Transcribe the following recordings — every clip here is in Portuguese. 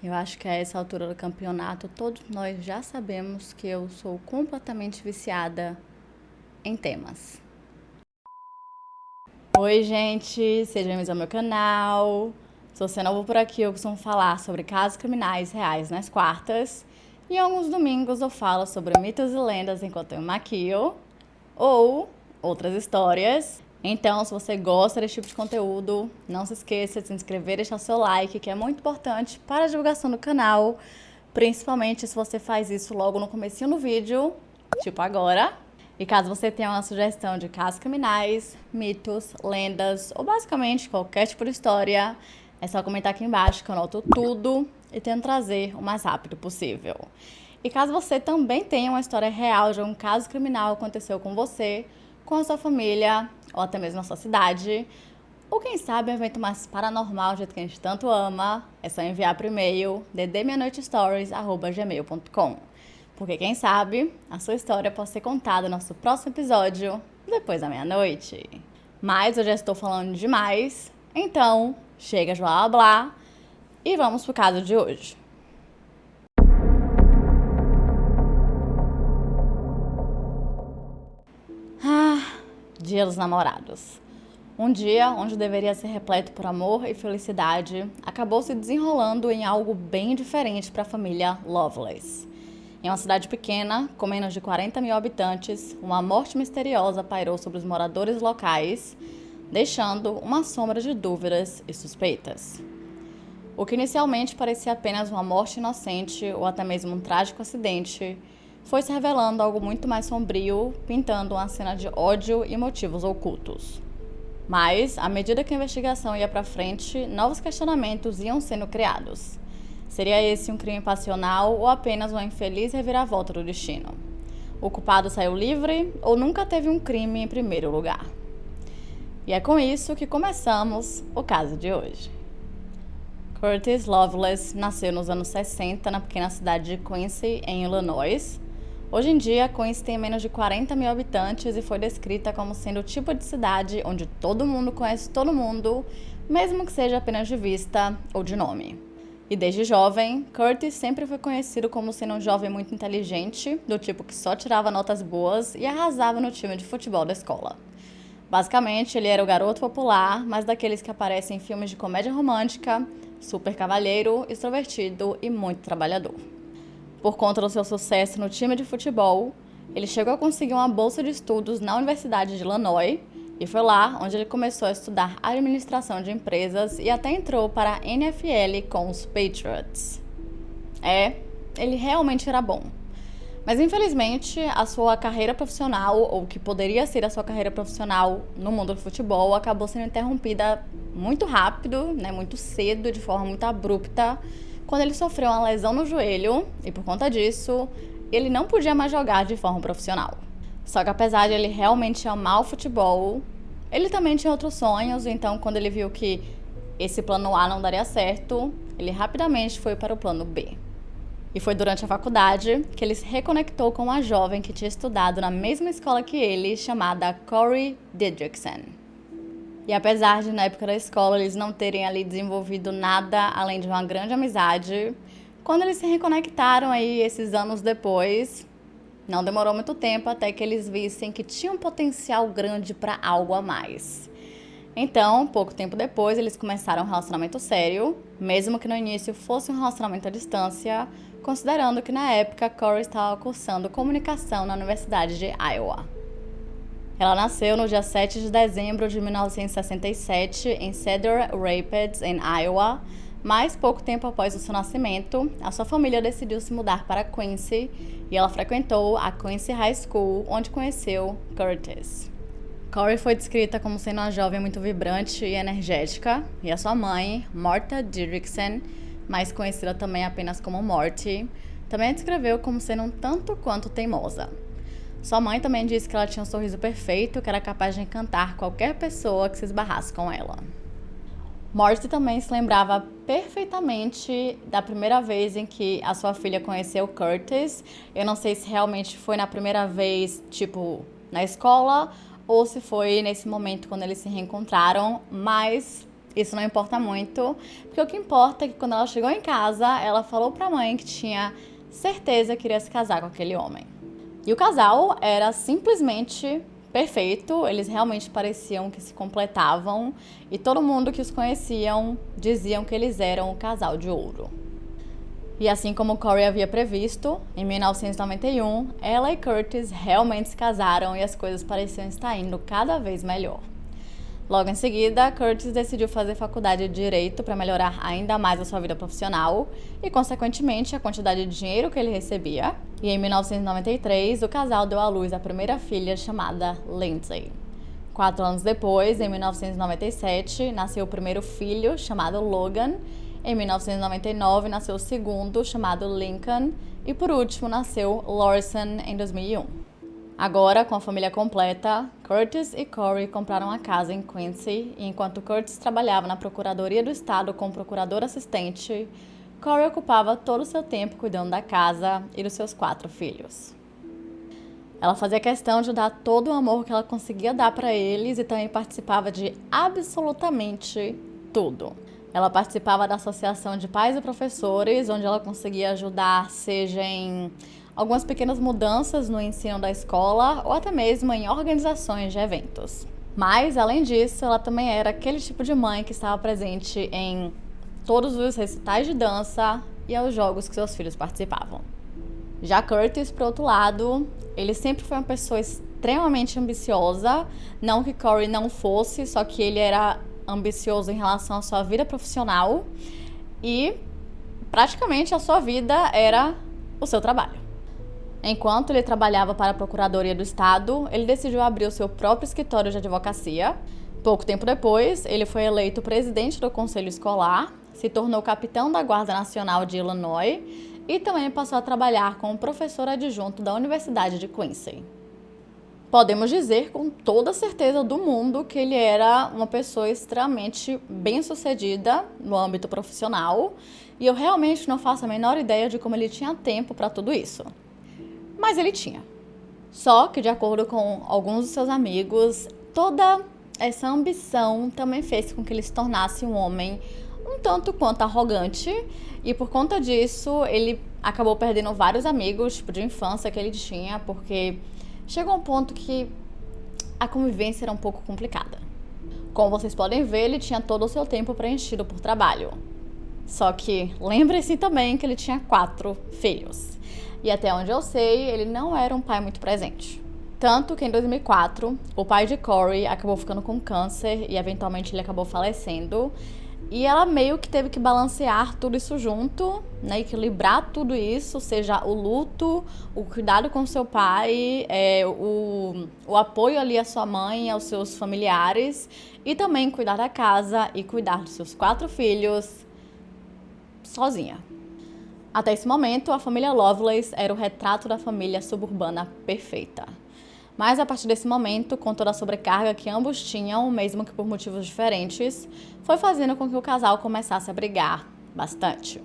Eu acho que a essa altura do campeonato, todos nós já sabemos que eu sou completamente viciada em temas. Oi, gente, sejam bem-vindos ao meu canal. Se você é novo por aqui, eu costumo falar sobre casos criminais reais nas quartas. E alguns domingos eu falo sobre mitos e lendas enquanto eu me maquio, ou outras histórias. Então, se você gosta desse tipo de conteúdo, não se esqueça de se inscrever e deixar seu like, que é muito importante para a divulgação do canal, principalmente se você faz isso logo no comecinho do vídeo, tipo agora. E caso você tenha uma sugestão de casos criminais, mitos, lendas ou basicamente qualquer tipo de história, é só comentar aqui embaixo que eu anoto tudo e tento trazer o mais rápido possível. E caso você também tenha uma história real de um caso criminal que aconteceu com você, com a sua família ou até mesmo na sua cidade, ou quem sabe um evento mais paranormal, do jeito que a gente tanto ama, é só enviar por e-mail ddmeanoitestories@gmail.com. Porque quem sabe a sua história pode ser contada no nosso próximo episódio, depois da meia-noite. Mas eu já estou falando demais, então chega de blá blá blá e vamos pro caso de hoje. Dia dos Namorados. Um dia onde deveria ser repleto por amor e felicidade, acabou se desenrolando em algo bem diferente para a família Lovelace. Em uma cidade pequena, com menos de 40 mil habitantes, uma morte misteriosa pairou sobre os moradores locais, deixando uma sombra de dúvidas e suspeitas. O que inicialmente parecia apenas uma morte inocente ou até mesmo um trágico acidente, foi se revelando algo muito mais sombrio, pintando uma cena de ódio e motivos ocultos. Mas, à medida que a investigação ia para frente, novos questionamentos iam sendo criados. Seria esse um crime passional ou apenas uma infeliz reviravolta do destino? O culpado saiu livre ou nunca teve um crime em primeiro lugar? E é com isso que começamos o caso de hoje. Curtis Lovelace nasceu nos anos 60 na pequena cidade de Quincy, em Illinois. Hoje em dia, Quincy tem menos de 40 mil habitantes e foi descrita como sendo o tipo de cidade onde todo mundo conhece todo mundo, mesmo que seja apenas de vista ou de nome. E desde jovem, Curtis sempre foi conhecido como sendo um jovem muito inteligente, do tipo que só tirava notas boas e arrasava no time de futebol da escola. Basicamente, ele era o garoto popular, mas daqueles que aparecem em filmes de comédia romântica, super cavalheiro, extrovertido e muito trabalhador. Por conta do seu sucesso no time de futebol, ele chegou a conseguir uma bolsa de estudos na Universidade de Illinois e foi lá onde ele começou a estudar administração de empresas e até entrou para a NFL com os Patriots. Ele realmente era bom. Mas infelizmente, a sua carreira profissional, ou o que poderia ser a sua carreira profissional no mundo do futebol, acabou sendo interrompida muito rápido, muito cedo, de forma muito abrupta, quando ele sofreu uma lesão no joelho e, por conta disso, ele não podia mais jogar de forma profissional. Só que apesar de ele realmente amar o futebol, ele também tinha outros sonhos, então quando ele viu que esse plano A não daria certo, ele rapidamente foi para o plano B. E foi durante a faculdade que ele se reconectou com uma jovem que tinha estudado na mesma escola que ele, chamada Corey Didrikson. E apesar de, na época da escola, eles não terem ali desenvolvido nada além de uma grande amizade, quando eles se reconectaram aí esses anos depois, não demorou muito tempo até que eles vissem que tinha um potencial grande para algo a mais. Então, pouco tempo depois, eles começaram um relacionamento sério, mesmo que no início fosse um relacionamento à distância, considerando que na época Corey estava cursando comunicação na Universidade de Iowa. Ela nasceu no dia 7 de dezembro de 1967 em Cedar Rapids, em Iowa, mas pouco tempo após o seu nascimento, a sua família decidiu se mudar para Quincy e ela frequentou a Quincy High School, onde conheceu Curtis. Corey foi descrita como sendo uma jovem muito vibrante e energética, e a sua mãe, Martha Didrikson, mais conhecida também apenas como Morty, também a descreveu como sendo um tanto quanto teimosa. Sua mãe também disse que ela tinha um sorriso perfeito, que era capaz de encantar qualquer pessoa que se esbarrasse com ela. Morty também se lembrava perfeitamente da primeira vez em que a sua filha conheceu Curtis. Eu não sei se realmente foi na primeira vez, tipo, na escola, ou se foi nesse momento quando eles se reencontraram, mas isso não importa muito, porque o que importa é que quando ela chegou em casa, ela falou pra mãe que tinha certeza que iria se casar com aquele homem. E o casal era simplesmente perfeito, eles realmente pareciam que se completavam e todo mundo que os conheciam diziam que eles eram o casal de ouro. E assim como Corey havia previsto, em 1991, ela e Curtis realmente se casaram e as coisas pareciam estar indo cada vez melhor. Logo em seguida, Curtis decidiu fazer faculdade de Direito para melhorar ainda mais a sua vida profissional e, consequentemente, a quantidade de dinheiro que ele recebia. E em 1993, o casal deu à luz a primeira filha, chamada Lindsay. 4 anos depois, em 1997, nasceu o primeiro filho, chamado Logan. Em 1999, nasceu o segundo, chamado Lincoln. E, por último, nasceu Lawson em 2001. Agora, com a família completa, Curtis e Corey compraram a casa em Quincy e enquanto Curtis trabalhava na Procuradoria do Estado como procurador assistente, Corey ocupava todo o seu tempo cuidando da casa e dos seus 4 filhos. Ela fazia questão de dar todo o amor que ela conseguia dar para eles e também participava de absolutamente tudo. Ela participava da Associação de Pais e Professores, onde ela conseguia ajudar, seja em algumas pequenas mudanças no ensino da escola ou até mesmo em organizações de eventos. Mas, além disso, ela também era aquele tipo de mãe que estava presente em todos os recitais de dança e aos jogos que seus filhos participavam. Já Curtis, por outro lado, ele sempre foi uma pessoa extremamente ambiciosa, não que Corey não fosse, só que ele era ambicioso em relação à sua vida profissional e praticamente a sua vida era o seu trabalho. Enquanto ele trabalhava para a Procuradoria do Estado, ele decidiu abrir o seu próprio escritório de advocacia. Pouco tempo depois, ele foi eleito presidente do Conselho Escolar, se tornou capitão da Guarda Nacional de Illinois e também passou a trabalhar como professor adjunto da Universidade de Quincy. Podemos dizer com toda a certeza do mundo que ele era uma pessoa extremamente bem-sucedida no âmbito profissional e eu realmente não faço a menor ideia de como ele tinha tempo para tudo isso. Mas ele tinha. Só que, de acordo com alguns dos seus amigos, toda essa ambição também fez com que ele se tornasse um homem um tanto quanto arrogante. E por conta disso, ele acabou perdendo vários amigos de infância que ele tinha, porque chegou a um ponto que a convivência era um pouco complicada. Como vocês podem ver, ele tinha todo o seu tempo preenchido por trabalho. Só que lembre-se também que ele tinha 4 filhos. E até onde eu sei, ele não era um pai muito presente. Tanto que em 2004, o pai de Corey acabou ficando com câncer e eventualmente ele acabou falecendo. E ela meio que teve que balancear tudo isso junto, né, equilibrar tudo isso, seja o luto, o cuidado com seu pai, o apoio ali à sua mãe, aos seus familiares, e também cuidar da casa e cuidar dos seus 4 filhos sozinha. Até esse momento, a família Lovelace era o retrato da família suburbana perfeita. Mas a partir desse momento, com toda a sobrecarga que ambos tinham, mesmo que por motivos diferentes, foi fazendo com que o casal começasse a brigar bastante.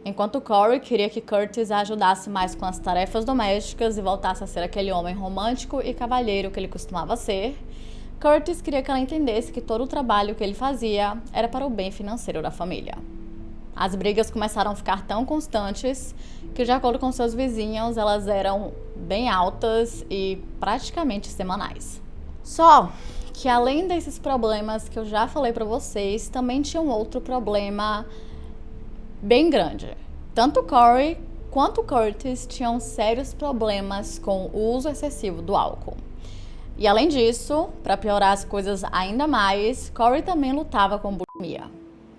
Enquanto Corey queria que Curtis a ajudasse mais com as tarefas domésticas e voltasse a ser aquele homem romântico e cavalheiro que ele costumava ser, Curtis queria que ela entendesse que todo o trabalho que ele fazia era para o bem financeiro da família. As brigas começaram a ficar tão constantes que, de acordo com seus vizinhos, elas eram bem altas e praticamente semanais. Só que, além desses problemas que eu já falei para vocês, também tinha um outro problema bem grande. Tanto Corey quanto Curtis tinham sérios problemas com o uso excessivo do álcool. E além disso, para piorar as coisas ainda mais, Corey também lutava com bulimia.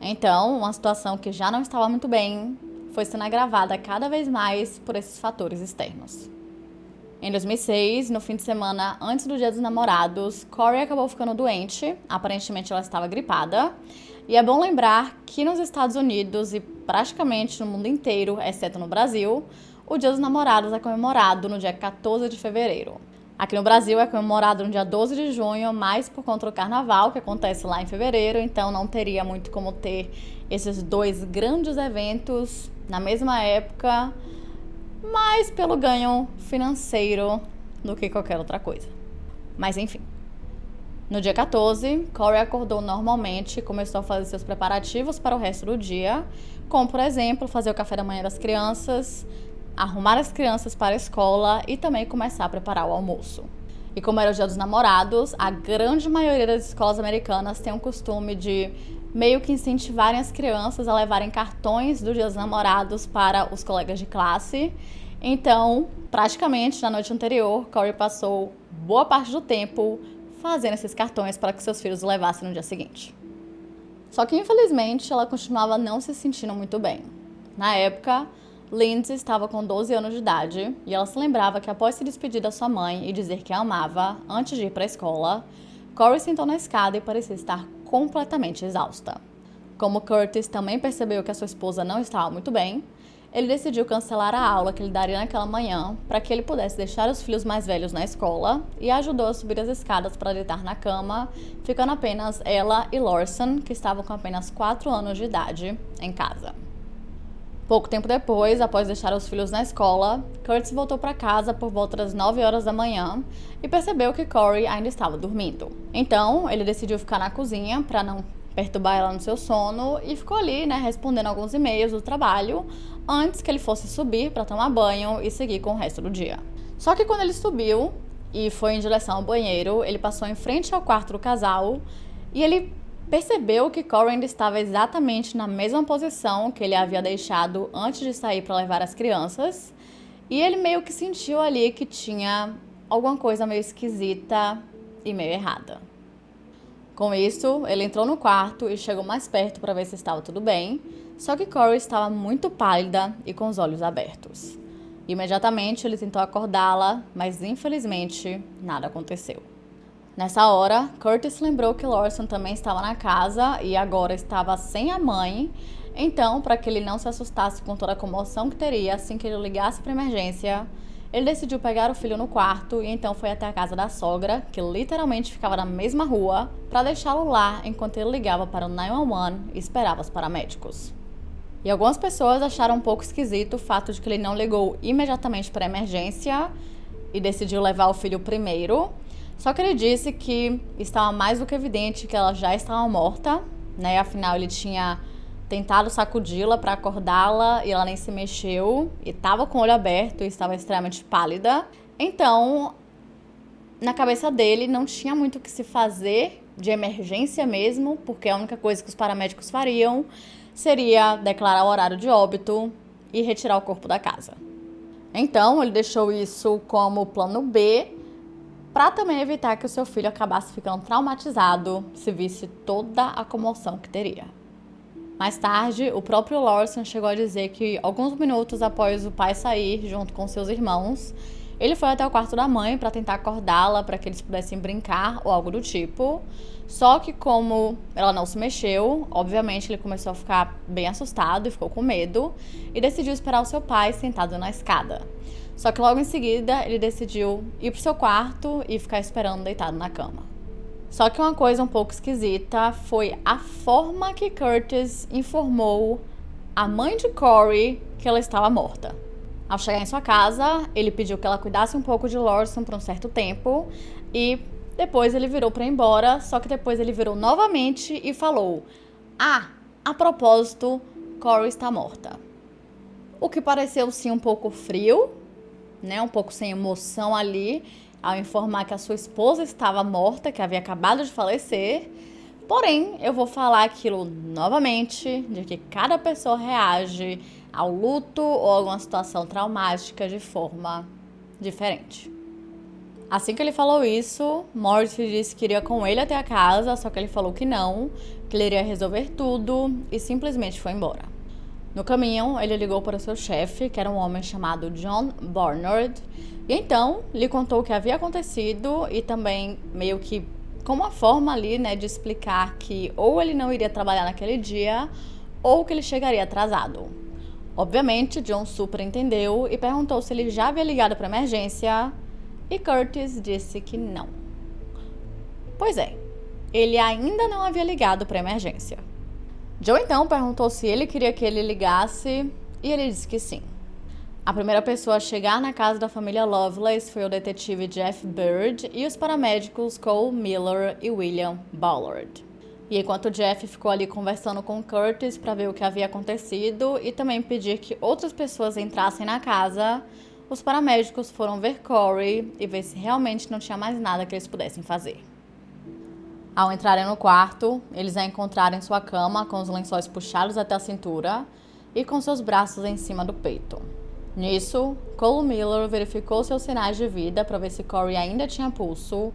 Então, uma situação que já não estava muito bem foi sendo agravada cada vez mais por esses fatores externos. Em 2006, no fim de semana antes do Dia dos Namorados, Corey acabou ficando doente, aparentemente ela estava gripada. E é bom lembrar que nos Estados Unidos e praticamente no mundo inteiro, exceto no Brasil, o Dia dos Namorados é comemorado no dia 14 de fevereiro. Aqui no Brasil é comemorado no dia 12 de junho, mas por conta do carnaval, que acontece lá em fevereiro, então não teria muito como ter esses dois grandes eventos na mesma época, mais pelo ganho financeiro do que qualquer outra coisa. Mas enfim. No dia 14, Corey acordou normalmente e começou a fazer seus preparativos para o resto do dia, como, por exemplo, fazer o café da manhã das crianças, arrumar as crianças para a escola e também começar a preparar o almoço. E como era o Dia dos Namorados, a grande maioria das escolas americanas tem o costume de meio que incentivarem as crianças a levarem cartões do Dia dos Namorados para os colegas de classe. Então, praticamente na noite anterior, Corey passou boa parte do tempo fazendo esses cartões para que seus filhos levassem no dia seguinte. Só que, infelizmente, ela continuava não se sentindo muito bem. Na época, Lindsay estava com 12 anos de idade e ela se lembrava que após se despedir da sua mãe e dizer que a amava antes de ir para a escola, Corey sentou na escada e parecia estar completamente exausta. Como Curtis também percebeu que a sua esposa não estava muito bem, ele decidiu cancelar a aula que ele daria naquela manhã para que ele pudesse deixar os filhos mais velhos na escola e ajudou a subir as escadas para deitar na cama, ficando apenas ela e Lawson, que estavam com apenas 4 anos de idade, em casa. Pouco tempo depois, após deixar os filhos na escola, Curtis voltou para casa por volta das 9 horas da manhã e percebeu que Corey ainda estava dormindo. Então, ele decidiu ficar na cozinha para não perturbar ela no seu sono e ficou ali, respondendo alguns e-mails do trabalho antes que ele fosse subir para tomar banho e seguir com o resto do dia. Só que quando ele subiu e foi em direção ao banheiro, ele passou em frente ao quarto do casal e ele percebeu que Corey ainda estava exatamente na mesma posição que ele havia deixado antes de sair para levar as crianças, e ele meio que sentiu ali que tinha alguma coisa meio esquisita e meio errada. Com isso, ele entrou no quarto e chegou mais perto para ver se estava tudo bem, só que Corey estava muito pálida e com os olhos abertos. Imediatamente ele tentou acordá-la, mas infelizmente nada aconteceu. Nessa hora, Curtis lembrou que Lawson também estava na casa e agora estava sem a mãe. Então, para que ele não se assustasse com toda a comoção que teria assim que ele ligasse para a emergência, ele decidiu pegar o filho no quarto e então foi até a casa da sogra, que literalmente ficava na mesma rua, para deixá-lo lá enquanto ele ligava para o 911 e esperava os paramédicos. E algumas pessoas acharam um pouco esquisito o fato de que ele não ligou imediatamente para a emergência e decidiu levar o filho primeiro. Só que ele disse que estava mais do que evidente que ela já estava morta, Afinal, ele tinha tentado sacudi-la para acordá-la e ela nem se mexeu e estava com o olho aberto e estava extremamente pálida. Então, na cabeça dele, não tinha muito o que se fazer de emergência mesmo, porque a única coisa que os paramédicos fariam seria declarar o horário de óbito e retirar o corpo da casa. Então, ele deixou isso como plano B, para também evitar que o seu filho acabasse ficando traumatizado se visse toda a comoção que teria. Mais tarde, o próprio Lawson chegou a dizer que alguns minutos após o pai sair junto com seus irmãos, ele foi até o quarto da mãe para tentar acordá-la para que eles pudessem brincar ou algo do tipo. Só que como ela não se mexeu, obviamente ele começou a ficar bem assustado e ficou com medo e decidiu esperar o seu pai sentado na escada. Só que logo em seguida ele decidiu ir pro seu quarto e ficar esperando deitado na cama. Só que uma coisa um pouco esquisita foi a forma que Curtis informou a mãe de Corey que ela estava morta. Ao chegar em sua casa, ele pediu que ela cuidasse um pouco de Lawson por um certo tempo e depois ele virou para ir embora, só que depois ele virou novamente e falou: a propósito, Corey está morta. O que pareceu sim um pouco frio, um pouco sem emoção ali, ao informar que a sua esposa estava morta, que havia acabado de falecer. Porém, eu vou falar aquilo novamente, de que cada pessoa reage ao luto ou alguma situação traumática de forma diferente. Assim que ele falou isso, Morty disse que iria com ele até a casa, só que ele falou que não, que ele iria resolver tudo e simplesmente foi embora. No caminho, ele ligou para o seu chefe, que era um homem chamado John Barnard, e então lhe contou o que havia acontecido e também meio que com uma forma ali, de explicar que ou ele não iria trabalhar naquele dia ou que ele chegaria atrasado. Obviamente, John super entendeu e perguntou se ele já havia ligado para a emergência E Curtis disse que não. Pois é, ele ainda não havia ligado para a emergência. Joe então perguntou se ele queria que ele ligasse e ele disse que sim. A primeira pessoa a chegar na casa da família Lovelace foi o detetive Jeff Bird e os paramédicos Cole Miller e William Ballard. E enquanto Jeff ficou ali conversando com Curtis para ver o que havia acontecido e também pedir que outras pessoas entrassem na casa, os paramédicos foram ver Corey e ver se realmente não tinha mais nada que eles pudessem fazer. Ao entrarem no quarto, eles a encontraram em sua cama com os lençóis puxados até a cintura e com seus braços em cima do peito. Nisso, Cole Miller verificou seus sinais de vida para ver se Corey ainda tinha pulso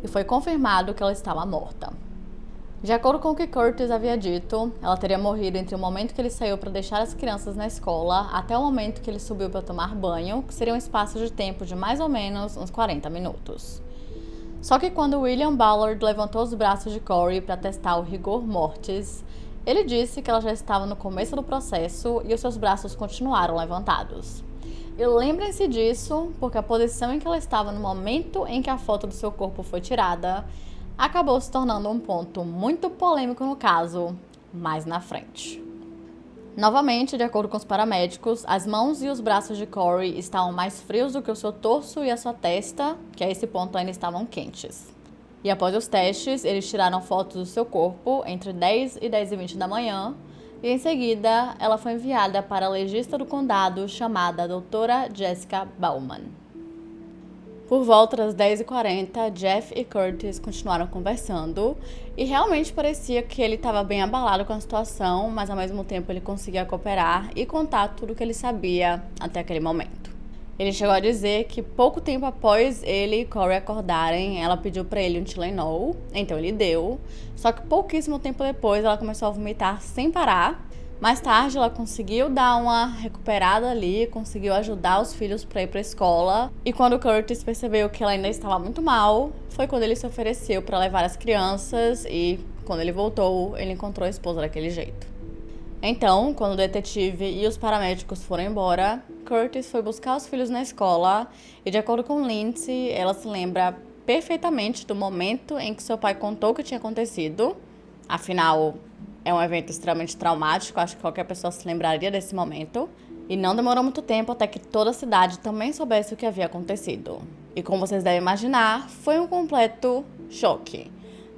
e foi confirmado que ela estava morta. De acordo com o que Curtis havia dito, ela teria morrido entre o momento que ele saiu para deixar as crianças na escola até o momento que ele subiu para tomar banho, que seria um espaço de tempo de mais ou menos uns 40 minutos. Só que quando William Ballard levantou os braços de Corey para testar o rigor mortis, ele disse que ela já estava no começo do processo e os seus braços continuaram levantados. E lembrem-se disso, porque a posição em que ela estava no momento em que a foto do seu corpo foi tirada acabou se tornando um ponto muito polêmico no caso, mais na frente. Novamente, de acordo com os paramédicos, as mãos e os braços de Corey estavam mais frios do que o seu torso e a sua testa, que a esse ponto ainda estavam quentes. E após os testes, eles tiraram fotos do seu corpo entre 10 e 10h20 da manhã, e em seguida ela foi enviada para a legista do condado chamada Doutora Jessica Bauman. Por volta das 10h40, Jeff e Curtis continuaram conversando e realmente parecia que ele estava bem abalado com a situação, mas ao mesmo tempo ele conseguia cooperar e contar tudo o que ele sabia até aquele momento. Ele chegou a dizer que pouco tempo após ele e Corey acordarem, ela pediu para ele um Tylenol, então ele deu, só que pouquíssimo tempo depois ela começou a vomitar sem parar. Mais tarde, ela conseguiu dar uma recuperada ali, conseguiu ajudar os filhos para ir para a escola. E quando Curtis percebeu que ela ainda estava muito mal, foi quando ele se ofereceu para levar as crianças e, quando ele voltou, ele encontrou a esposa daquele jeito. Então, quando o detetive e os paramédicos foram embora, Curtis foi buscar os filhos na escola e, de acordo com Lindsay, ela se lembra perfeitamente do momento em que seu pai contou o que tinha acontecido. Afinal, é um evento extremamente traumático, acho que qualquer pessoa se lembraria desse momento. E não demorou muito tempo até que toda a cidade também soubesse o que havia acontecido. E como vocês devem imaginar, foi um completo choque.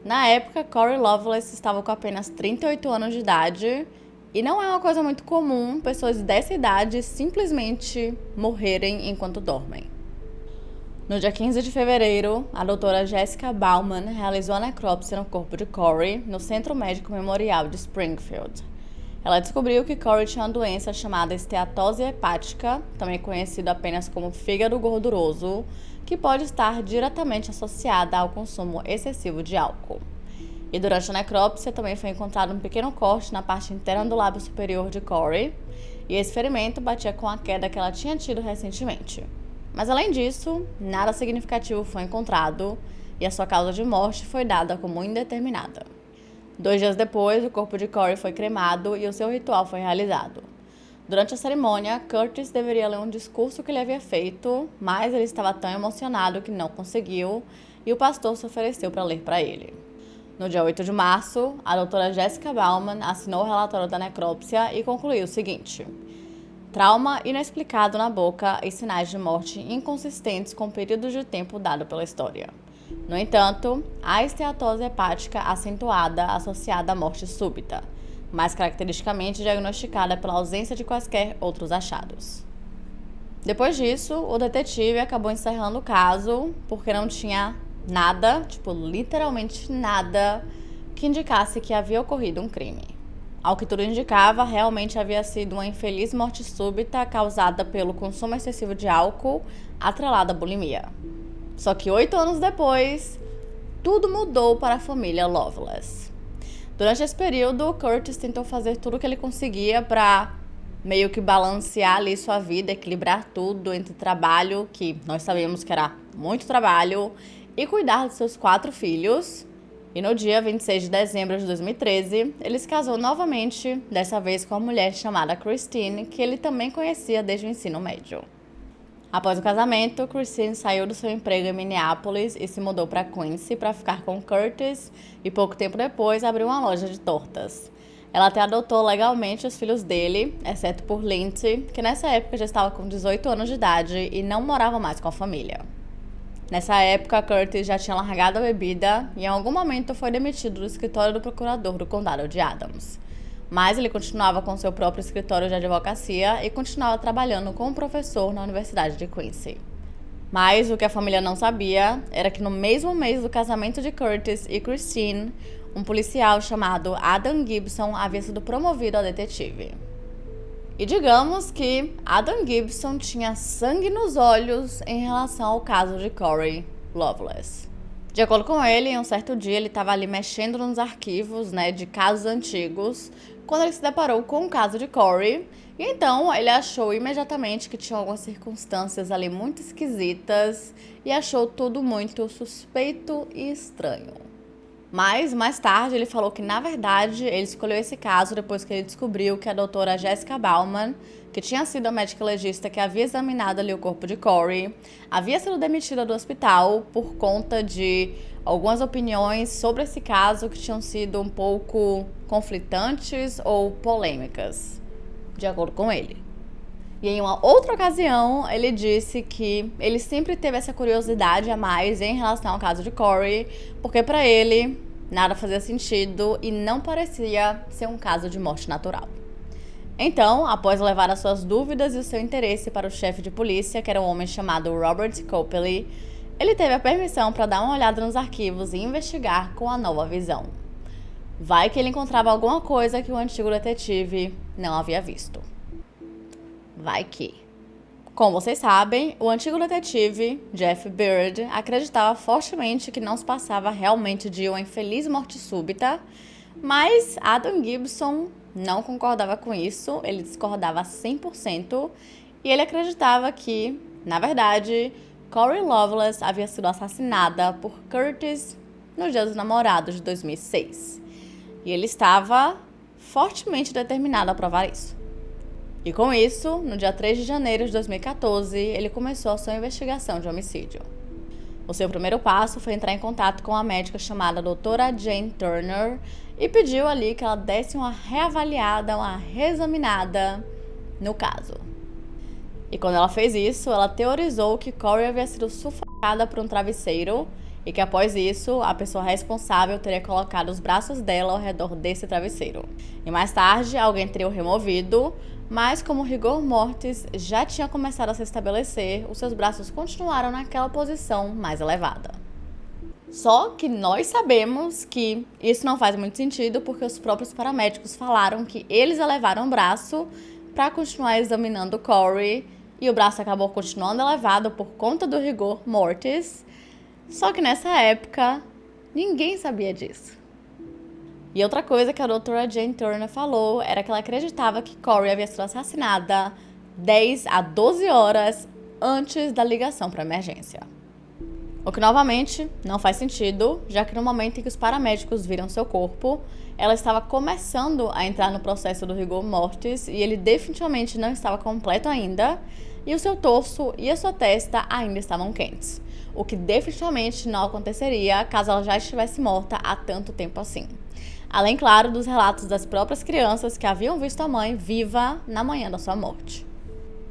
Na época, Corey Lovelace estava com apenas 38 anos de idade. E não é uma coisa muito comum pessoas dessa idade simplesmente morrerem enquanto dormem. No dia 15 de fevereiro, a doutora Jessica Bauman realizou a necrópsia no corpo de Corey no Centro Médico Memorial de Springfield. Ela descobriu que Corey tinha uma doença chamada esteatose hepática, também conhecida apenas como fígado gorduroso, que pode estar diretamente associada ao consumo excessivo de álcool. E durante a necrópsia também foi encontrado um pequeno corte na parte interna do lábio superior de Corey, e esse ferimento batia com a queda que ela tinha tido recentemente. Mas além disso, nada significativo foi encontrado e a sua causa de morte foi dada como indeterminada. 2 dias depois, o corpo de Corey foi cremado e o seu ritual foi realizado. Durante a cerimônia, Curtis deveria ler um discurso que ele havia feito, mas ele estava tão emocionado que não conseguiu e o pastor se ofereceu para ler para ele. No dia 8 de março, a doutora Jessica Bauman assinou o relatório da necrópsia e concluiu o seguinte: trauma inexplicado na boca e sinais de morte inconsistentes com períodos de tempo dado pela história. No entanto, há esteatose hepática acentuada associada à morte súbita, mais caracteristicamente diagnosticada pela ausência de quaisquer outros achados. Depois disso, o detetive acabou encerrando o caso porque não tinha nada, literalmente nada, que indicasse que havia ocorrido um crime. Ao que tudo indicava, realmente havia sido uma infeliz morte súbita causada pelo consumo excessivo de álcool atrelado à bulimia. Só que 8 anos depois, tudo mudou para a família Lovelace. Durante esse período, Curtis tentou fazer tudo o que ele conseguia para meio que balancear ali sua vida, equilibrar tudo entre trabalho, que nós sabemos que era muito trabalho, e cuidar de seus 4 filhos. E no dia 26 de dezembro de 2013, ele se casou novamente, dessa vez com uma mulher chamada Christine, que ele também conhecia desde o ensino médio. Após o casamento, Christine saiu do seu emprego em Minneapolis e se mudou para Quincy para ficar com Curtis e pouco tempo depois abriu uma loja de tortas. Ela até adotou legalmente os filhos dele, exceto por Lindsay, que nessa época já estava com 18 anos de idade e não morava mais com a família. Nessa época, Curtis já tinha largado a bebida e em algum momento foi demitido do escritório do procurador do condado de Adams. Mas ele continuava com seu próprio escritório de advocacia e continuava trabalhando como professor na Universidade de Quincy. Mas o que a família não sabia era que no mesmo mês do casamento de Curtis e Christine, um policial chamado Adam Gibson havia sido promovido a detetive. E digamos que Adam Gibson tinha sangue nos olhos em relação ao caso de Corey Loveless. De acordo com ele, em um certo dia ele estava ali mexendo nos arquivos, de casos antigos, quando ele se deparou com o caso de Corey, e então ele achou imediatamente que tinha algumas circunstâncias ali muito esquisitas e achou tudo muito suspeito e estranho. Mas, mais tarde, ele falou que, na verdade, ele escolheu esse caso depois que ele descobriu que a doutora Jessica Bauman, que tinha sido a médica legista que havia examinado ali o corpo de Corey, havia sido demitida do hospital por conta de algumas opiniões sobre esse caso que tinham sido um pouco conflitantes ou polêmicas, de acordo com ele. E em uma outra ocasião, ele disse que ele sempre teve essa curiosidade a mais em relação ao caso de Corey, porque para ele nada fazia sentido e não parecia ser um caso de morte natural. Então, após levar as suas dúvidas e o seu interesse para o chefe de polícia, que era um homem chamado Robert Copley, ele teve a permissão para dar uma olhada nos arquivos e investigar com a nova visão. Vai que ele encontrava alguma coisa que o antigo detetive não havia visto. Vai que. Como vocês sabem, o antigo detetive, Jeff Bird, acreditava fortemente que não se passava realmente de uma infeliz morte súbita, mas Adam Gibson não concordava com isso, ele discordava 100% e ele acreditava que, na verdade, Corey Loveless havia sido assassinada por Curtis no Dia dos Namorados de 2006. E ele estava fortemente determinado a provar isso. E com isso, no dia 3 de janeiro de 2014, ele começou a sua investigação de homicídio. O seu primeiro passo foi entrar em contato com uma médica chamada doutora Jane Turner e pediu ali que ela desse uma reavaliada, uma reexaminada no caso. E quando ela fez isso, ela teorizou que Corey havia sido sufocada por um travesseiro e que após isso, a pessoa responsável teria colocado os braços dela ao redor desse travesseiro. E mais tarde, alguém teria o removido, mas como o rigor mortis já tinha começado a se estabelecer, os seus braços continuaram naquela posição mais elevada. Só que nós sabemos que isso não faz muito sentido porque os próprios paramédicos falaram que eles elevaram o braço para continuar examinando Corey e o braço acabou continuando elevado por conta do rigor mortis. Só que nessa época, ninguém sabia disso. E outra coisa que a doutora Jane Turner falou era que ela acreditava que Corey havia sido assassinada 10 a 12 horas antes da ligação para emergência. O que novamente não faz sentido, já que no momento em que os paramédicos viram seu corpo, ela estava começando a entrar no processo do rigor mortis e ele definitivamente não estava completo ainda, e o seu torso e a sua testa ainda estavam quentes, o que definitivamente não aconteceria caso ela já estivesse morta há tanto tempo assim. Além, claro, dos relatos das próprias crianças que haviam visto a mãe viva na manhã da sua morte.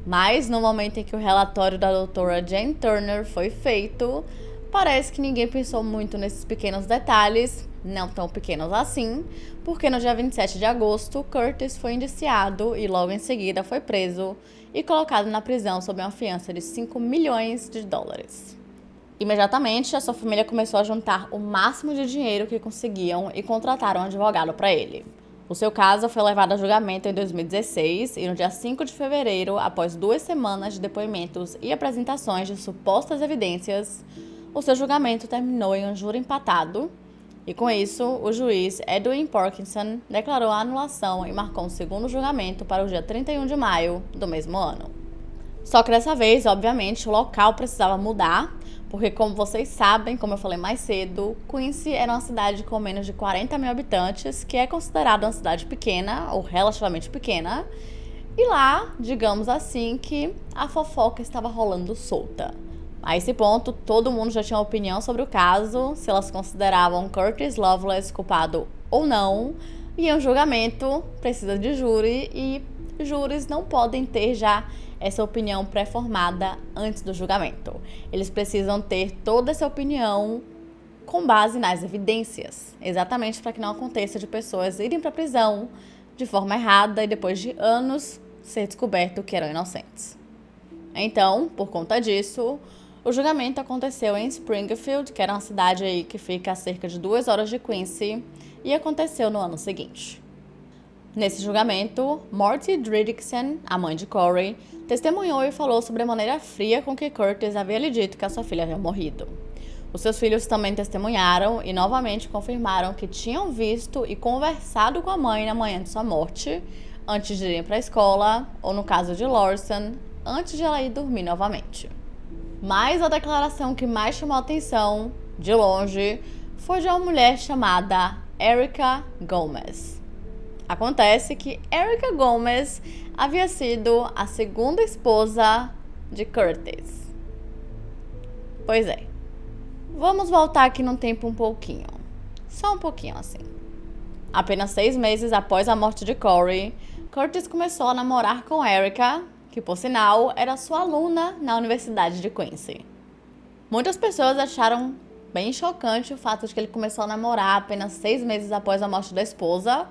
Mas, no momento em que o relatório da doutora Jane Turner foi feito, parece que ninguém pensou muito nesses pequenos detalhes, não tão pequenos assim, porque no dia 27 de agosto, Curtis foi indiciado e logo em seguida foi preso e colocado na prisão sob uma fiança de $5 milhões. Imediatamente, a sua família começou a juntar o máximo de dinheiro que conseguiam e contrataram um advogado para ele. O seu caso foi levado a julgamento em 2016 e no dia 5 de fevereiro, após 2 semanas de depoimentos e apresentações de supostas evidências, o seu julgamento terminou em um júri empatado e, com isso, o juiz Edwin Parkinson declarou a anulação e marcou um segundo julgamento para o dia 31 de maio do mesmo ano. Só que dessa vez, obviamente, o local precisava mudar, porque, como vocês sabem, como eu falei mais cedo, Quincy era uma cidade com menos de 40 mil habitantes, que é considerada uma cidade pequena, ou relativamente pequena, E lá, digamos assim, que a fofoca estava rolando solta. A esse ponto, todo mundo já tinha uma opinião sobre o caso, se elas consideravam Curtis Loveless culpado ou não. E um julgamento precisa de júri e júris não podem ter já essa opinião pré-formada antes do julgamento. Eles precisam ter toda essa opinião com base nas evidências, exatamente para que não aconteça de pessoas irem para a prisão de forma errada e depois de anos ser descoberto que eram inocentes. Então, por conta disso, o julgamento aconteceu em Springfield, que era uma cidade aí que fica a cerca de 2 horas de Quincy, e aconteceu no ano seguinte. Nesse julgamento, Morty Driddickson, a mãe de Corey, testemunhou e falou sobre a maneira fria com que Curtis havia lhe dito que a sua filha havia morrido. Os seus filhos também testemunharam e novamente confirmaram que tinham visto e conversado com a mãe na manhã de sua morte, antes de ir para a escola, ou no caso de Lawson, antes de ela ir dormir novamente. Mas a declaração que mais chamou a atenção, de longe, foi de uma mulher chamada Erica Gomez. Acontece que Erica Gomez havia sido a segunda esposa de Curtis. Pois é. Vamos voltar aqui no tempo um pouquinho. Só um pouquinho assim. Apenas 6 meses após a morte de Corey, Curtis começou a namorar com Erica, que por sinal era sua aluna na Universidade de Quincy. Muitas pessoas acharam bem chocante o fato de que ele começou a namorar apenas 6 meses após a morte da esposa,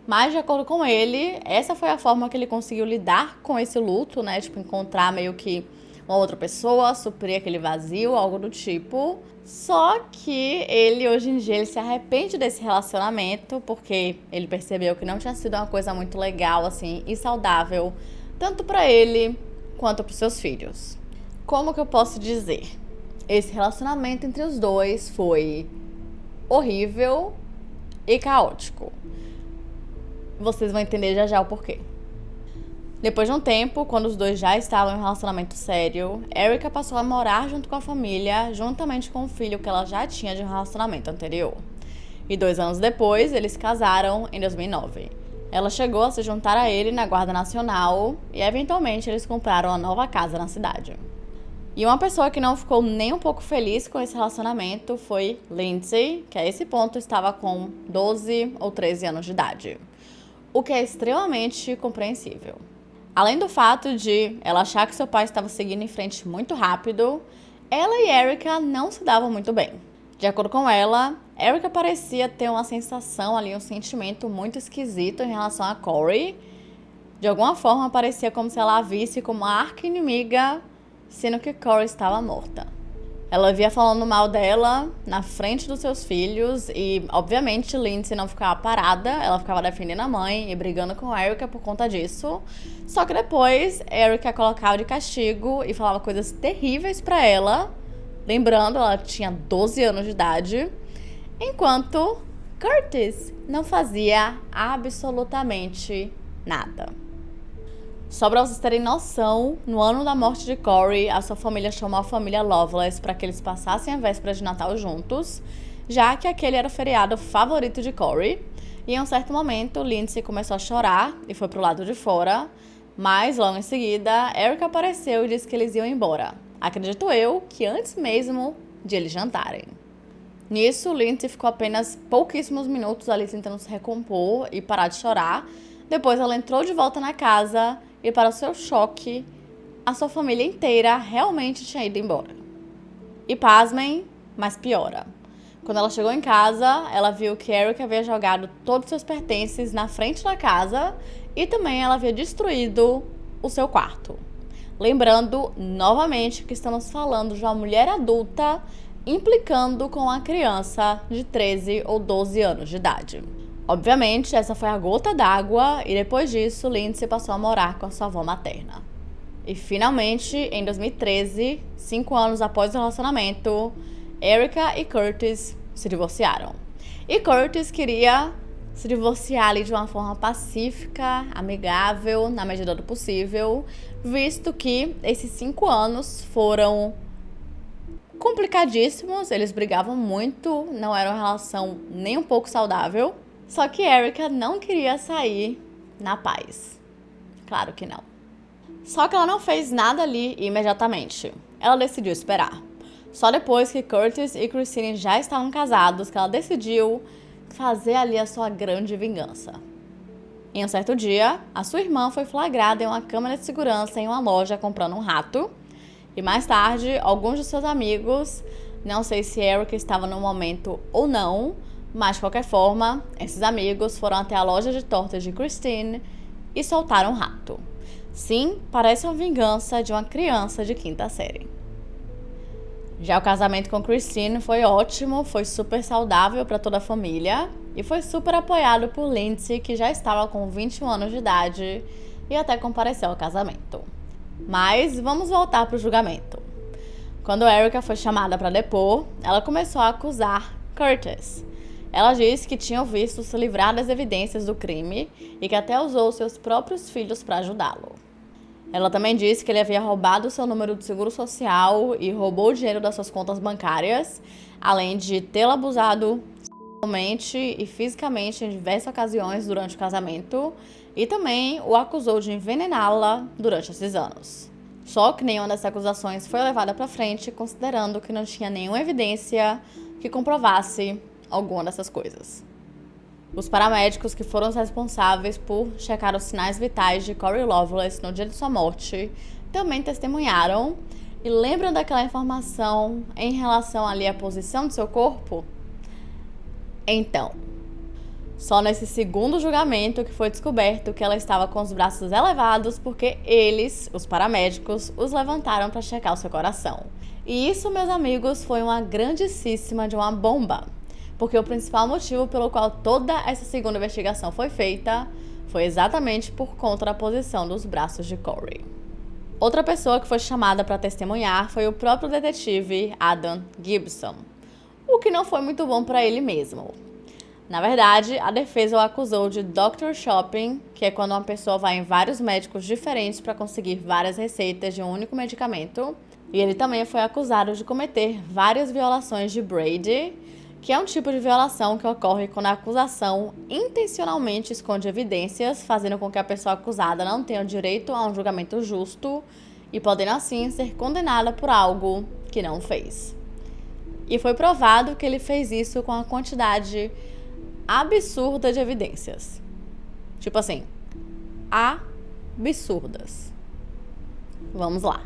mas de acordo com ele, essa foi a forma que ele conseguiu lidar com esse luto, né? Tipo, encontrar meio que uma outra pessoa, suprir aquele vazio, algo do tipo. Só que ele, hoje em dia, ele se arrepende desse relacionamento, porque ele percebeu que não tinha sido uma coisa muito legal, assim, e saudável, tanto para ele quanto para os seus filhos. Como que eu posso dizer? Esse relacionamento entre os dois foi horrível e caótico. Vocês vão entender já já o porquê. Depois de um tempo, quando os dois já estavam em um relacionamento sério, Erica passou a morar junto com a família, juntamente com o filho que ela já tinha de um relacionamento anterior. E 2 anos depois, eles se casaram em 2009. Ela chegou a se juntar a ele na Guarda Nacional e, eventualmente, eles compraram uma nova casa na cidade. E uma pessoa que não ficou nem um pouco feliz com esse relacionamento foi Lindsay, que a esse ponto estava com 12 ou 13 anos de idade. O que é extremamente compreensível. Além do fato de ela achar que seu pai estava seguindo em frente muito rápido, ela e Erica não se davam muito bem. De acordo com ela, Erica parecia ter uma sensação ali, um sentimento muito esquisito em relação a Corey. De alguma forma, parecia como se ela a visse como uma arqui-inimiga, sendo que Corey estava morta. Ela via falando mal dela na frente dos seus filhos e, obviamente, Lindsay não ficava parada, ela ficava defendendo a mãe e brigando com Erica por conta disso. Só que depois, Erica a colocava de castigo e falava coisas terríveis pra ela. Lembrando, ela tinha 12 anos de idade, enquanto Curtis não fazia absolutamente nada. Só pra vocês terem noção, no ano da morte de Corey, a sua família chamou a família Loveless para que eles passassem a véspera de Natal juntos, já que aquele era o feriado favorito de Corey. E em um certo momento, Lindsay começou a chorar e foi pro lado de fora, mas logo em seguida, Erica apareceu e disse que eles iam embora. Acredito eu que antes mesmo de eles jantarem. Nisso, Lindsay ficou apenas pouquíssimos minutos ali tentando se recompor e parar de chorar. Depois ela entrou de volta na casa e, para o seu choque, a sua família inteira realmente tinha ido embora. E pasmem, mas piora. Quando ela chegou em casa, ela viu que Erica havia jogado todos os seus pertences na frente da casa e também ela havia destruído o seu quarto. Lembrando, novamente, que estamos falando de uma mulher adulta implicando com uma criança de 13 ou 12 anos de idade. Obviamente, essa foi a gota d'água e depois disso, Lindsay passou a morar com a sua avó materna. E finalmente, em 2013, 5 anos após o relacionamento, Erica e Curtis se divorciaram. E Curtis queria se divorciar ali de uma forma pacífica, amigável, na medida do possível, visto que esses 5 anos foram complicadíssimos, eles brigavam muito, não era uma relação nem um pouco saudável. Só que Erica não queria sair na paz. Claro que não. Só que ela não fez nada ali imediatamente. Ela decidiu esperar. Só depois que Curtis e Christine já estavam casados que ela decidiu fazer ali a sua grande vingança. Em um certo dia, a sua irmã foi flagrada em uma câmera de segurança em uma loja comprando um rato. E mais tarde, alguns de seus amigos, não sei se Erica estava no momento ou não, mas de qualquer forma, esses amigos foram até a loja de tortas de Christine e soltaram um rato. Sim, parece uma vingança de uma criança de 5ª série. Já o casamento com Christine foi ótimo, foi super saudável para toda a família e foi super apoiado por Lindsay, que já estava com 21 anos de idade e até compareceu ao casamento. Mas vamos voltar para o julgamento. Quando Erica foi chamada para depor, ela começou a acusar Curtis. Ela disse que tinha visto se livrar das evidências do crime e que até usou seus próprios filhos para ajudá-lo. Ela também disse que ele havia roubado seu número de seguro social e roubou o dinheiro das suas contas bancárias, além de tê-la abusado sexualmente e fisicamente em diversas ocasiões durante o casamento, e também o acusou de envenená-la durante esses anos. Só que nenhuma dessas acusações foi levada para frente, considerando que não tinha nenhuma evidência que comprovasse alguma dessas coisas. Os paramédicos que foram os responsáveis por checar os sinais vitais de Corey Loveless no dia de sua morte também testemunharam. E lembram daquela informação em relação ali à posição do seu corpo? Então, só nesse segundo julgamento que foi descoberto que ela estava com os braços elevados porque eles, os paramédicos, os levantaram para checar o seu coração. E isso, meus amigos, foi uma grandíssima de uma bomba. Porque o principal motivo pelo qual toda essa segunda investigação foi feita foi exatamente por conta da posição dos braços de Corey. Outra pessoa que foi chamada para testemunhar foi o próprio detetive Adam Gibson, o que não foi muito bom para ele mesmo. Na verdade, a defesa o acusou de doctor shopping, que é quando uma pessoa vai em vários médicos diferentes para conseguir várias receitas de um único medicamento, e ele também foi acusado de cometer várias violações de Brady, que é um tipo de violação que ocorre quando a acusação intencionalmente esconde evidências, fazendo com que a pessoa acusada não tenha direito a um julgamento justo e podendo assim ser condenada por algo que não fez. E foi provado que ele fez isso com a quantidade absurda de evidências. Tipo assim, absurdas. Vamos lá.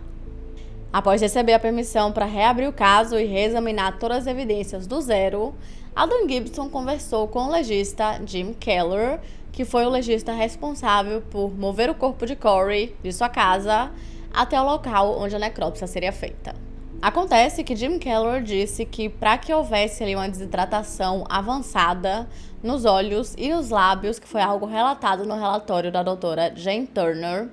Após receber a permissão para reabrir o caso e reexaminar todas as evidências do zero, Adam Gibson conversou com o legista Jim Keller, que foi o legista responsável por mover o corpo de Corey de sua casa até o local onde a necrópsia seria feita. Acontece que Jim Keller disse que para que houvesse ali uma desidratação avançada nos olhos e nos lábios, que foi algo relatado no relatório da doutora Jane Turner,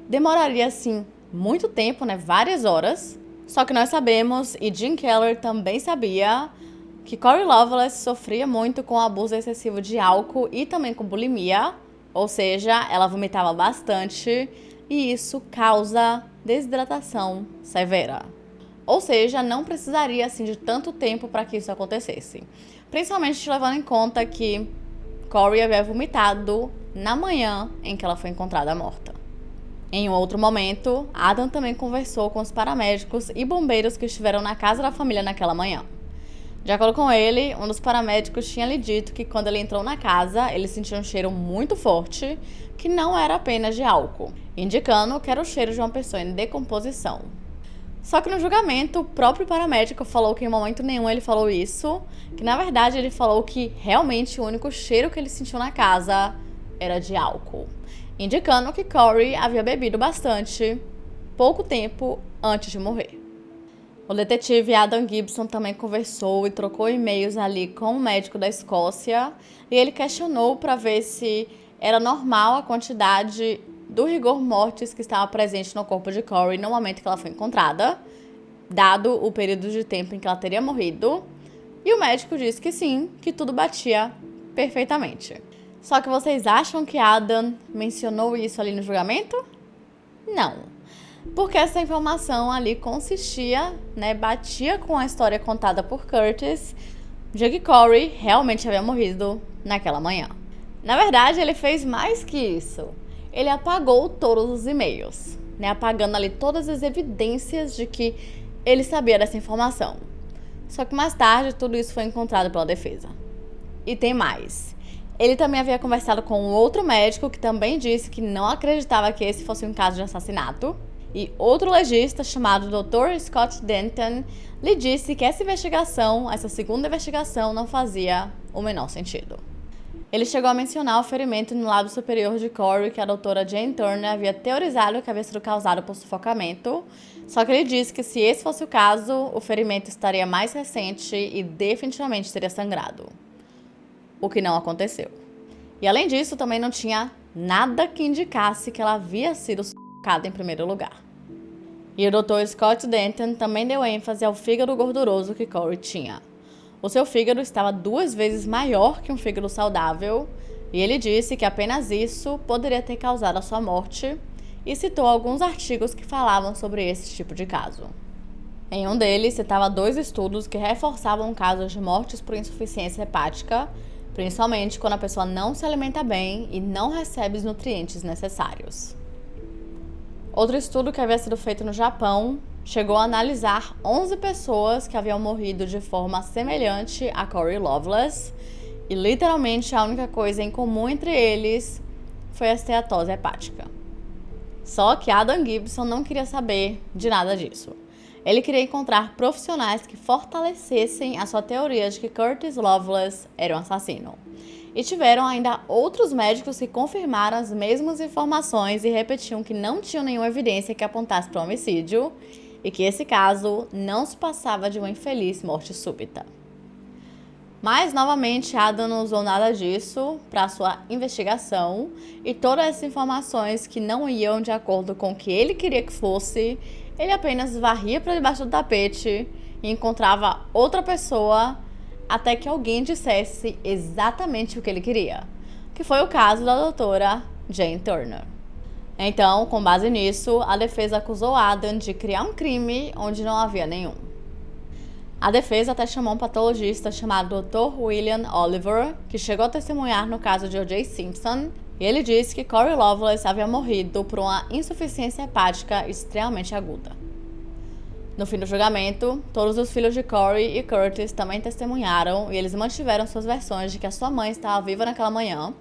demoraria assim muito tempo, várias horas. Só que nós sabemos, e Jim Keller também sabia, que Corey Loveless sofria muito com abuso excessivo de álcool e também com bulimia, ou seja, ela vomitava bastante e isso causa desidratação severa. Ou seja, não precisaria assim de tanto tempo para que isso acontecesse. Principalmente levando em conta que Corey havia vomitado na manhã em que ela foi encontrada morta. Em um outro momento, Adam também conversou com os paramédicos e bombeiros que estiveram na casa da família naquela manhã. De acordo com ele, um dos paramédicos tinha lhe dito que quando ele entrou na casa, ele sentiu um cheiro muito forte, que não era apenas de álcool, indicando que era o cheiro de uma pessoa em decomposição. Só que no julgamento, o próprio paramédico falou que em momento nenhum ele falou isso, que na verdade ele falou que realmente o único cheiro que ele sentiu na casa era de álcool, indicando que Corey havia bebido bastante, pouco tempo antes de morrer. O detetive Adam Gibson também conversou e trocou e-mails ali com o médico da Escócia e ele questionou para ver se era normal a quantidade do rigor mortis que estava presente no corpo de Corey no momento que ela foi encontrada, dado o período de tempo em que ela teria morrido, e o médico disse que sim, que tudo batia perfeitamente. Só que vocês acham que Adam mencionou isso ali no julgamento? Não. Porque essa informação ali consistia, batia com a história contada por Curtis de que Corey realmente havia morrido naquela manhã. Na verdade, ele fez mais que isso. ele apagou todos os e-mails, né, apagando ali todas as evidências de que ele sabia dessa informação. Só que mais tarde tudo isso foi encontrado pela defesa. E tem mais. Ele também havia conversado com um outro médico que também disse que não acreditava que esse fosse um caso de assassinato. E outro legista chamado Dr. Scott Denton lhe disse que essa segunda investigação, não fazia o menor sentido. Ele chegou a mencionar o ferimento no lábio superior de Corey que a doutora Jane Turner havia teorizado que havia sido causado por sufocamento, só que ele disse que se esse fosse o caso, o ferimento estaria mais recente e definitivamente teria sangrado. O que não aconteceu. E além disso, também não tinha nada que indicasse que ela havia sido sufocada em primeiro lugar. E o Dr. Scott Denton também deu ênfase ao fígado gorduroso que Corey tinha. O seu fígado estava 2 vezes maior que um fígado saudável, e ele disse que apenas isso poderia ter causado a sua morte, e citou alguns artigos que falavam sobre esse tipo de caso. Em um deles, citava 2 estudos que reforçavam casos de mortes por insuficiência hepática, principalmente quando a pessoa não se alimenta bem e não recebe os nutrientes necessários. Outro estudo que havia sido feito no Japão chegou a analisar 11 pessoas que haviam morrido de forma semelhante a Corey Loveless, e literalmente a única coisa em comum entre eles foi a esteatose hepática. Só que Adam Gibson não queria saber de nada disso. Ele queria encontrar profissionais que fortalecessem a sua teoria de que Curtis Loveless era um assassino. E tiveram ainda outros médicos que confirmaram as mesmas informações e repetiam que não tinham nenhuma evidência que apontasse para o homicídio e que esse caso não se passava de uma infeliz morte súbita. Mas, novamente, Adam não usou nada disso para sua investigação e todas essas informações que não iam de acordo com o que ele queria que fosse, ele apenas varria para debaixo do tapete e encontrava outra pessoa até que alguém dissesse exatamente o que ele queria, que foi o caso da doutora Jane Turner. Então, com base nisso, a defesa acusou Adam de criar um crime onde não havia nenhum. A defesa até chamou um patologista chamado Dr. William Oliver, que chegou a testemunhar no caso de O.J. Simpson, e ele disse que Corey Loveless havia morrido por uma insuficiência hepática extremamente aguda. No fim do julgamento, todos os filhos de Corey e Curtis também testemunharam e eles mantiveram suas versões de que a sua mãe estava viva naquela manhã.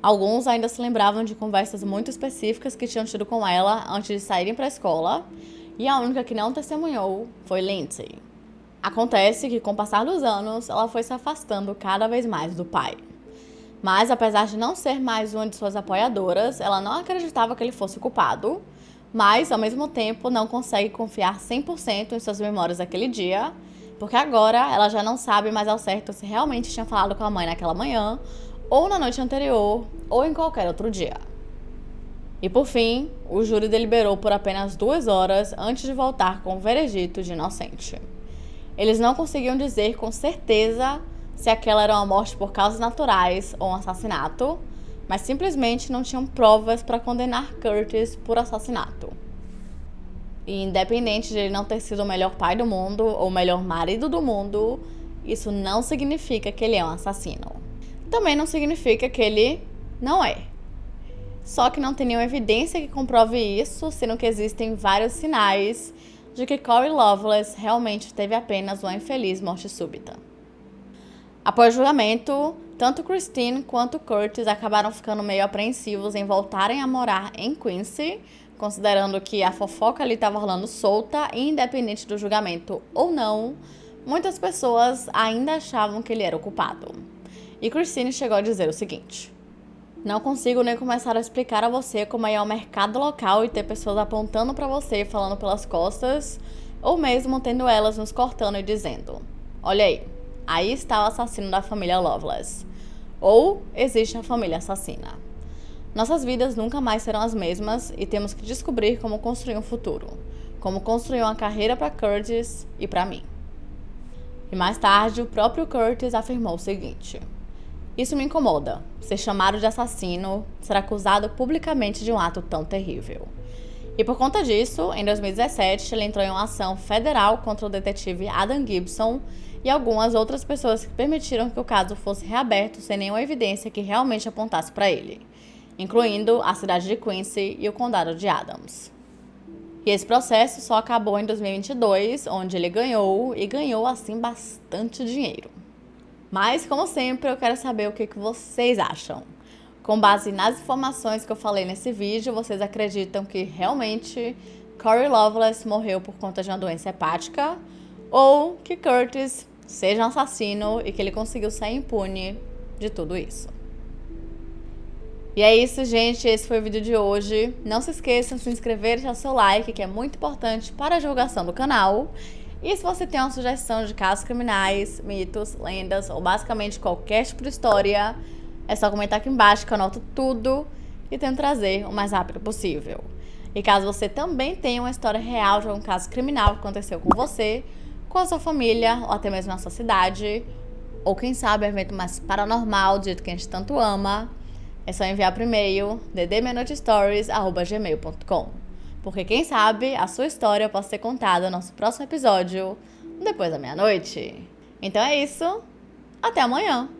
Alguns ainda se lembravam de conversas muito específicas que tinham tido com ela antes de saírem para a escola, e a única que não testemunhou foi Lindsay. Acontece que, com o passar dos anos, ela foi se afastando cada vez mais do pai. Mas, apesar de não ser mais uma de suas apoiadoras, ela não acreditava que ele fosse o culpado, mas, ao mesmo tempo, não consegue confiar 100% em suas memórias daquele dia, porque agora ela já não sabe mais ao certo se realmente tinha falado com a mãe naquela manhã, ou na noite anterior, ou em qualquer outro dia. E, por fim, o júri deliberou por apenas 2 horas antes de voltar com o veredito de inocente. Eles não conseguiam dizer com certeza se aquela era uma morte por causas naturais ou um assassinato, mas simplesmente não tinham provas para condenar Curtis por assassinato. E independente de ele não ter sido o melhor pai do mundo ou o melhor marido do mundo, isso não significa que ele é um assassino. Também não significa que ele não é. Só que não tem nenhuma evidência que comprove isso, sendo que existem vários sinais de que Corey Loveless realmente teve apenas uma infeliz morte súbita. Após o julgamento, tanto Christine quanto Curtis acabaram ficando meio apreensivos em voltarem a morar em Quincy, considerando que a fofoca ali estava rolando solta e independente do julgamento ou não, muitas pessoas ainda achavam que ele era o culpado. E Christine chegou a dizer o seguinte: "Não consigo nem começar a explicar a você como é o mercado local e ter pessoas apontando para você falando pelas costas, ou mesmo tendo elas nos cortando e dizendo: olha aí está o assassino da família Loveless. Ou existe a família assassina. Nossas vidas nunca mais serão as mesmas e temos que descobrir como construir um futuro, como construir uma carreira para Curtis e para mim." E mais tarde, o próprio Curtis afirmou o seguinte: "Isso me incomoda, ser chamado de assassino, ser acusado publicamente de um ato tão terrível." E por conta disso, em 2017, ele entrou em uma ação federal contra o detetive Adam Gibson e algumas outras pessoas que permitiram que o caso fosse reaberto sem nenhuma evidência que realmente apontasse para ele. incluindo a cidade de Quincy e o condado de Adams. E esse processo só acabou em 2022, onde ele ganhou, e ganhou assim bastante dinheiro. Mas, como sempre, eu quero saber o que vocês acham. Com base nas informações que eu falei nesse vídeo, vocês acreditam que realmente Corey Loveless morreu por conta de uma doença hepática? Ou que Curtis seja um assassino e que ele conseguiu sair impune de tudo isso? E é isso, gente. Esse foi o vídeo de hoje. Não se esqueçam de se inscrever e deixar seu like, que é muito importante para a divulgação do canal. E se você tem uma sugestão de casos criminais, mitos, lendas ou basicamente qualquer tipo de história, é só comentar aqui embaixo que eu anoto tudo e tento trazer o mais rápido possível. E caso você também tenha uma história real de algum caso criminal que aconteceu com você, com a sua família ou até mesmo na sua cidade, ou quem sabe um evento mais paranormal do jeito que a gente tanto ama, é só enviar por e-mail ddmeinoitestories@gmail.com. Porque quem sabe a sua história pode ser contada no nosso próximo episódio, depois da meia-noite. Então é isso, até amanhã!